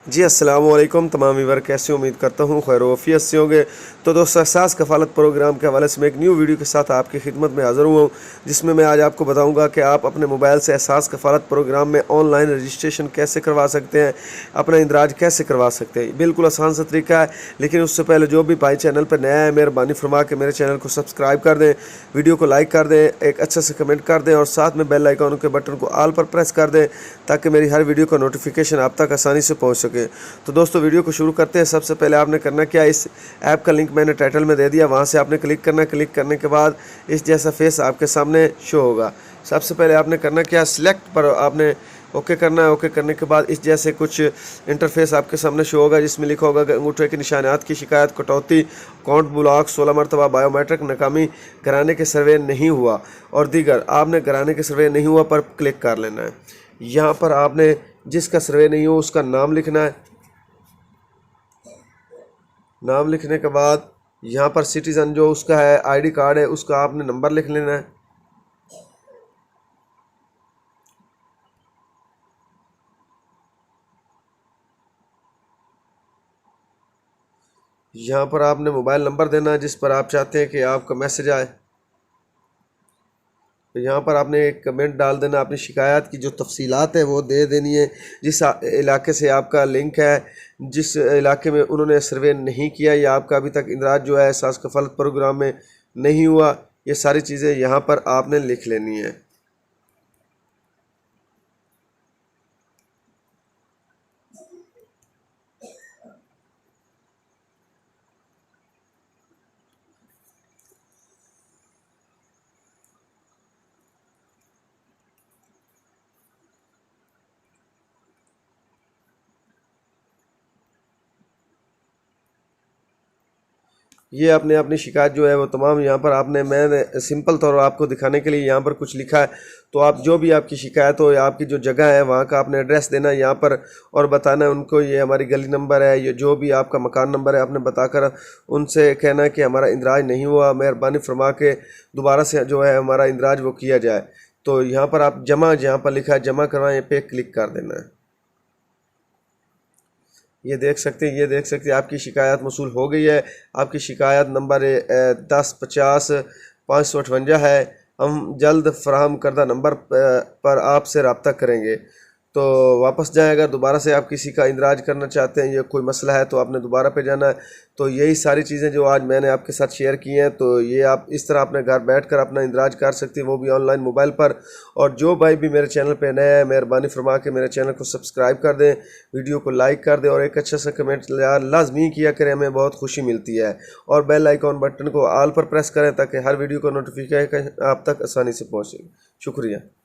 जी अस्सलाम वालेकुम तमाम व्यूअर, कैसे उम्मीद करता हूँ खैर वफ़ियत से होंगे। तो दोस्तों, एहसास कफ़ालत प्रोग्राम के हवाले से मैं एक न्यू वीडियो के साथ आपकी खिदमत में हाज़िर हुआ हूँ, जिसमें मैं आज आपको बताऊँगा कि आप अपने मोबाइल से एहसास कफ़ालत प्रोग्राम में ऑनलाइन रजिस्ट्रेशन कैसे करवा सकते हैं, अपना इंदराज कैसे करवा सकते हैं। बिल्कुल आसान सा तरीका है, लेकिन उससे पहले जो भी भाई चैनल पर नया है, मेहरबानी फरमा के मेरे चैनल को सब्सक्राइब कर दें, वीडियो को लाइक कर दें, एक अच्छा से कमेंट कर दें और साथ में बेल आइकन के बटन को ऑल पर प्रेस कर दें, ताकि मेरी हर वीडियो का नोटिफिकेशन आप तक आसानी से पहुँच सके। तो दोस्तों, वीडियो को शुरू करते हैं। सबसे पहले आपने करना क्या, इस ऐप का लिंक मैंने टाइटल में दे दिया, वहाँ से आपने क्लिक करना। क्लिक करने के बाद इस जैसा फेस आपके सामने शो होगा। सबसे पहले आपने करना क्या, सिलेक्ट पर आपने ओके करना है। ओके करने के बाद इस जैसे कुछ इंटरफेस आपके सामने शो होगा, जिसमें लिखा होगा कि अंगूठे के निशानात की शिकायत, कटौती, अकाउंट ब्लॉक, 16 मरतबा बायोमेट्रिक नाकामी, घराने के सर्वे नहीं हुआ और दीगर। आपने घराने के सर्वे नहीं हुआ पर क्लिक कर लेना है। यहाँ पर आपने जिसका सर्वे नहीं हो उसका नाम लिखना है। नाम लिखने के बाद यहाँ पर सिटीज़न जो उसका है, आईडी कार्ड है, उसका आपने नंबर लिख लेना है। यहाँ पर आपने मोबाइल नंबर देना है जिस पर आप चाहते हैं कि आपका मैसेज आए। तो यहाँ पर आपने एक कमेंट डाल देना, अपनी शिकायत की जो तफसीलात है वो दे देनी है। जिस इलाके से आपका लिंक है, जिस इलाके में उन्होंने सर्वे नहीं किया या आपका अभी तक इंदराज जो है एहसास कफ़ालत प्रोग्राम में नहीं हुआ, ये सारी चीज़ें यहाँ पर आपने लिख लेनी है। ये आपने अपनी शिकायत जो है वो तमाम यहाँ पर आपने, मैंने सिंपल तौर पर आपको दिखाने के लिए यहाँ पर कुछ लिखा है। तो आप जो भी आपकी शिकायत हो या आपकी जो जगह है वहाँ का आपने एड्रेस देना है यहाँ पर और बताना है उनको, ये हमारी गली नंबर है, ये जो भी आपका मकान नंबर है आपने बताकर उनसे कहना है कि हमारा इंदराज नहीं हुआ, मेहरबानी फरमा के दोबारा से जो है हमारा इंदराज वो किया जाए। तो यहाँ पर आप जमा, जहाँ पर लिखा है जमा करवाएं पे क्लिक कर देना है। ये देख सकते हैं, ये देख सकते हैं आपकी शिकायत मौसूल हो गई है। आपकी शिकायत नंबर 1050-558 है। हम जल्द फराहम करदा नंबर पर आपसे रब्ता करेंगे। तो वापस जाएं, अगर दोबारा से आप किसी का इंदराज करना चाहते हैं या कोई मसला है तो आपने दोबारा पे जाना है। तो यही सारी चीज़ें जो आज मैंने आपके साथ शेयर की हैं, तो ये आप इस तरह अपने घर बैठकर अपना इंदराज कर सकते हैं, वो भी ऑनलाइन मोबाइल पर। और जो भाई भी मेरे चैनल पे नया है, मेहरबानी फरमा के मेरे चैनल को सब्सक्राइब कर दें, वीडियो को लाइक कर दें और एक अच्छा सा कमेंट लाजमी किया करें, हमें बहुत खुशी मिलती है। और बेल आइकॉन बटन को ऑल पर प्रेस करें ताकि हर वीडियो का नोटिफिकेशन आप तक आसानी से पहुँचे। शुक्रिया।